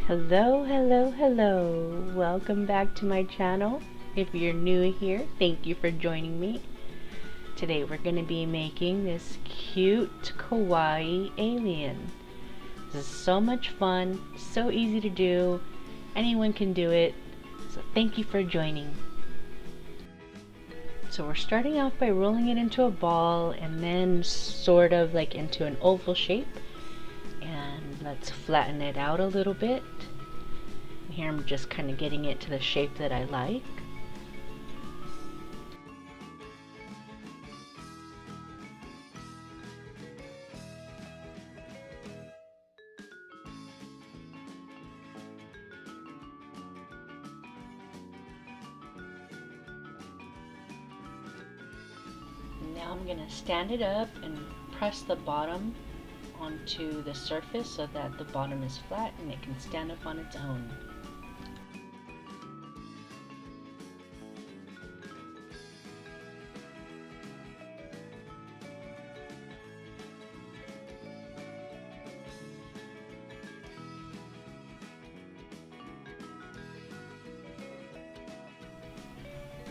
Hello, hello, hello. Welcome back to my channel. If you're new here, thank you for joining me. Today we're going to be making this cute kawaii alien. This is so much fun, so easy to do. Anyone can do it. So thank you for joining. So we're starting off by rolling it into a ball and then sort of like into an oval shape. And let's flatten it out a little bit. Here I'm just kind of getting it to the shape that I like. Now I'm going to stand it up and press the bottom onto the surface so that the bottom is flat and it can stand up on its own.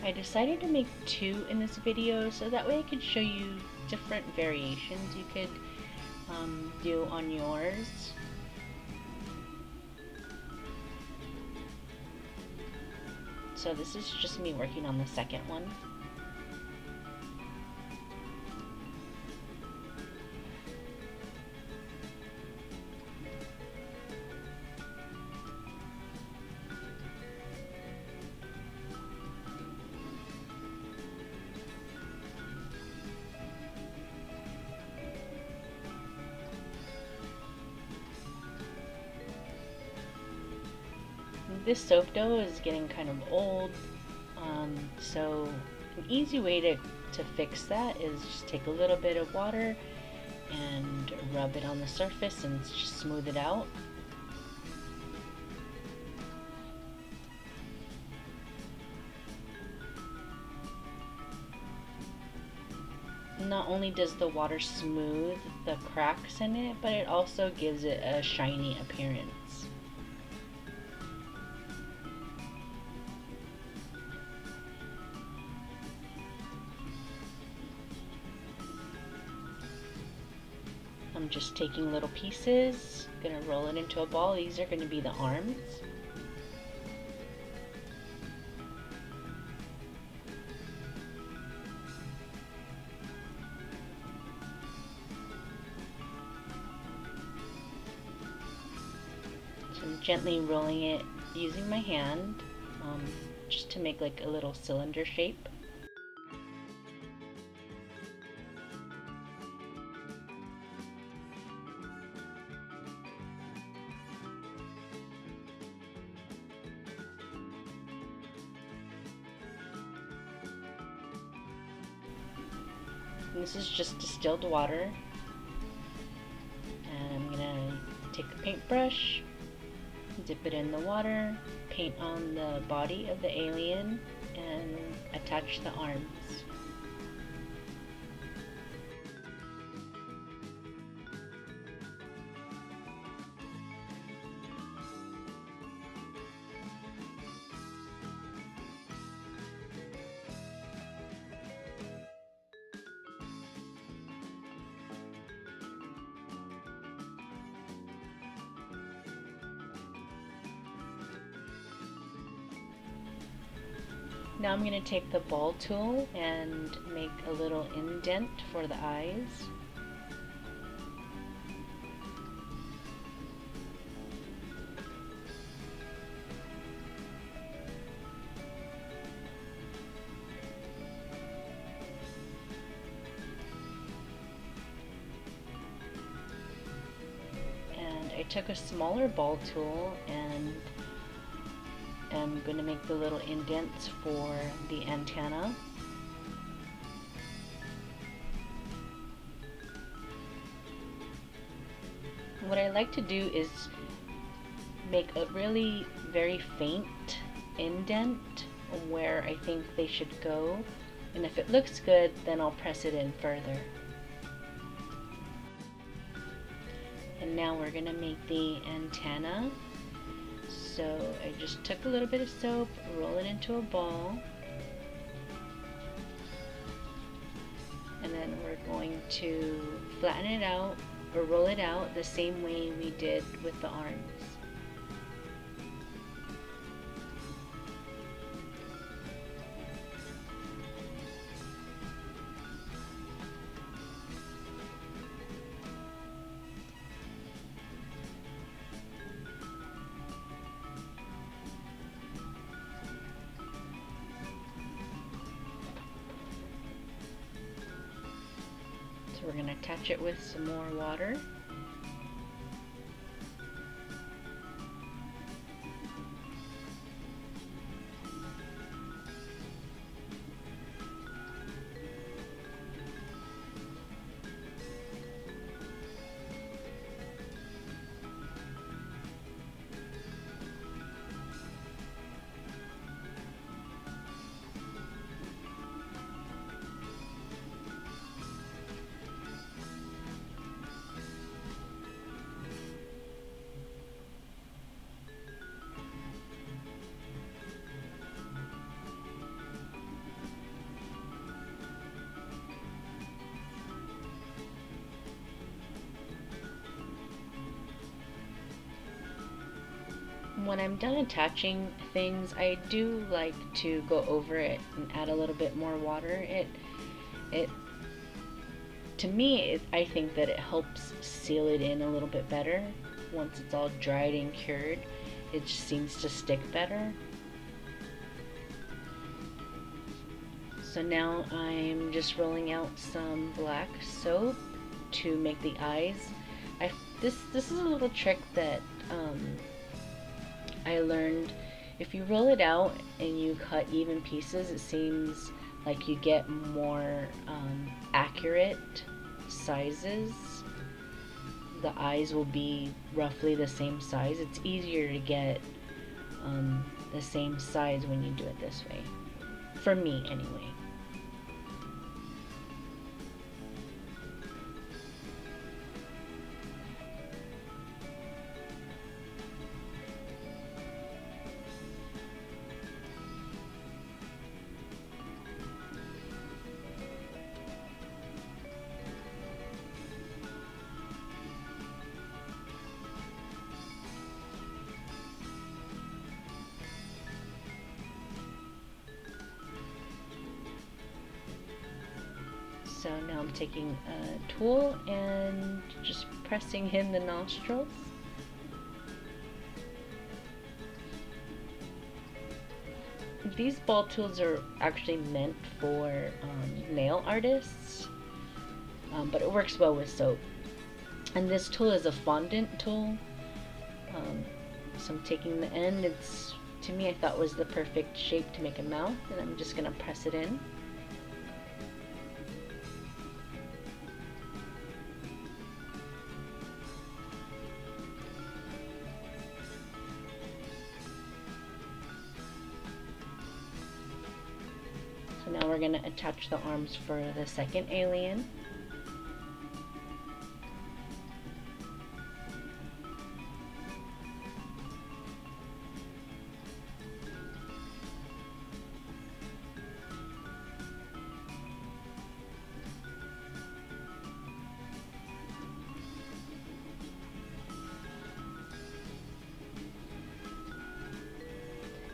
I decided to make two in this video so that way I could show you different variations you could do on yours. So this is just me working on the second one. This soap dough is getting kind of old, so an easy way to fix that is just take a little bit of water and rub it on the surface and just smooth it out. Not only does the water smooth the cracks in it, but it also gives it a shiny appearance. I'm just taking little pieces, gonna roll it into a ball. These are gonna be the arms. So I'm gently rolling it using my hand, just to make like a little cylinder shape. And this is just distilled water. And I'm gonna take a paintbrush, dip it in the water, paint on the body of the alien, and attach the arms. Now I'm going to take the ball tool and make a little indent for the eyes. And I took a smaller ball tool and I'm going to make the little indents for the antenna. What I like to do is make a really very faint indent where I think they should go, and if it looks good, then I'll press it in further. And now we're going to make the antenna. So I just took a little bit of soap, roll it into a ball, and then we're going to flatten it out or roll it out the same way we did with the arms. So we're going to attach it with some more water. When I'm done attaching things, I do like to go over it and add a little bit more water. It to me, I think that it helps seal it in a little bit better. Once it's all dried and cured, it just seems to stick better. So now I'm just rolling out some black soap to make the eyes. This is a little trick that I learned. If you roll it out and you cut even pieces, it seems like you get more accurate sizes. The eyes will be roughly the same size. It's easier to get the same size when you do it this way. For me, anyway. So now I'm taking a tool and just pressing in the nostrils. These ball tools are actually meant for nail artists, but it works well with soap. And this tool is a fondant tool. So I'm taking the end. It's, to me, I thought was the perfect shape to make a mouth, and I'm just gonna press it in. So now we're gonna attach the arms for the second alien.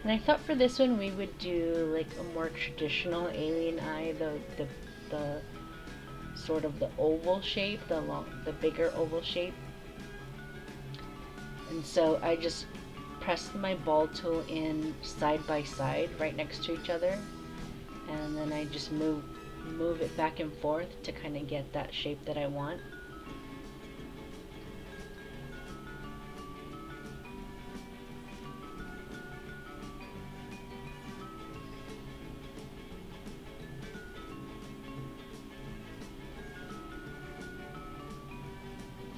And I thought for this one we would do like a more traditional alien eye, the sort of the oval shape, the bigger oval shape. And so I just pressed my ball tool in side by side, right next to each other, and then I just move it back and forth to kind of get that shape that I want.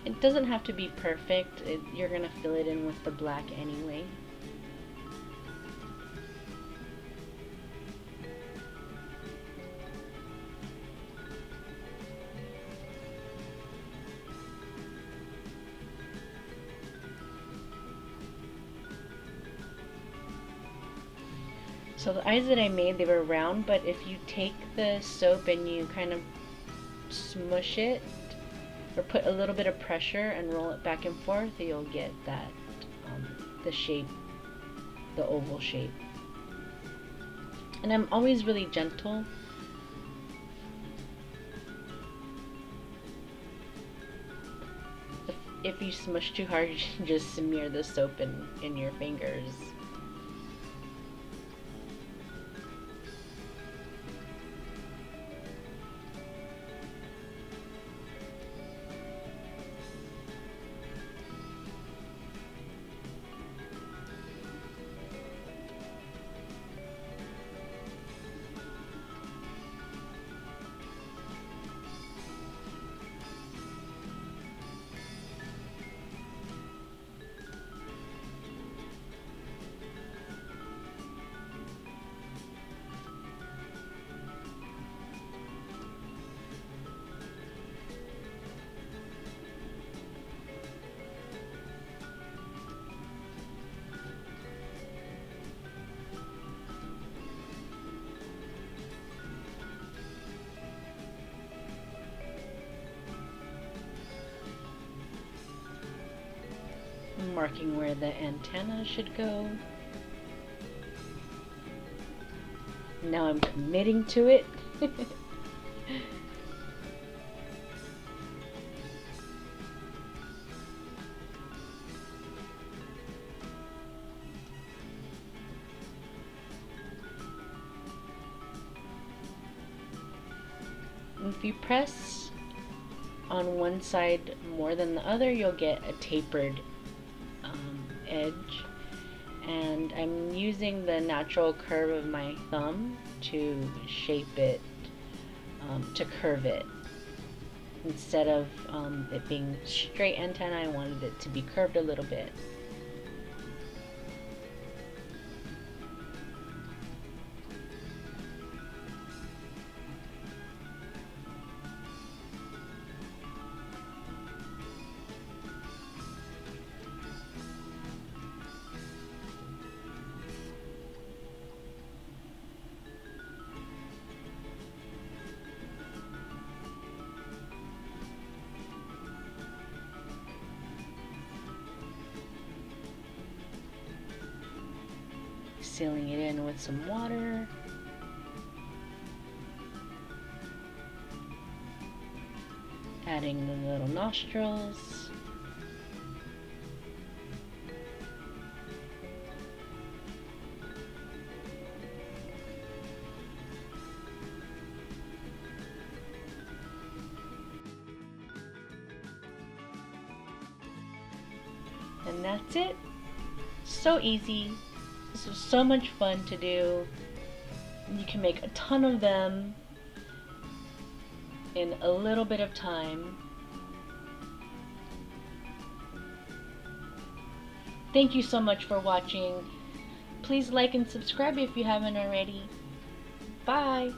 It doesn't have to be perfect. You're gonna fill it in with the black anyway. So the eyes that I made, they were round, but if you take the soap and you kind of smush it or put a little bit of pressure and roll it back and forth, you'll get that the shape, the oval shape. And I'm always really gentle. If you smush too hard, you can just smear the soap in your fingers. Marking where the antenna should go. Now I'm committing to it. If you press on one side more than the other, you'll get a tapered edge, and I'm using the natural curve of my thumb to shape it, to curve it. Instead of it being straight antenna, I wanted it to be curved a little bit. Sealing it in with some water. Adding the little nostrils. And that's it. So easy. This was so much fun to do. You can make a ton of them in a little bit of time. Thank you so much for watching. Please like and subscribe if you haven't already. Bye!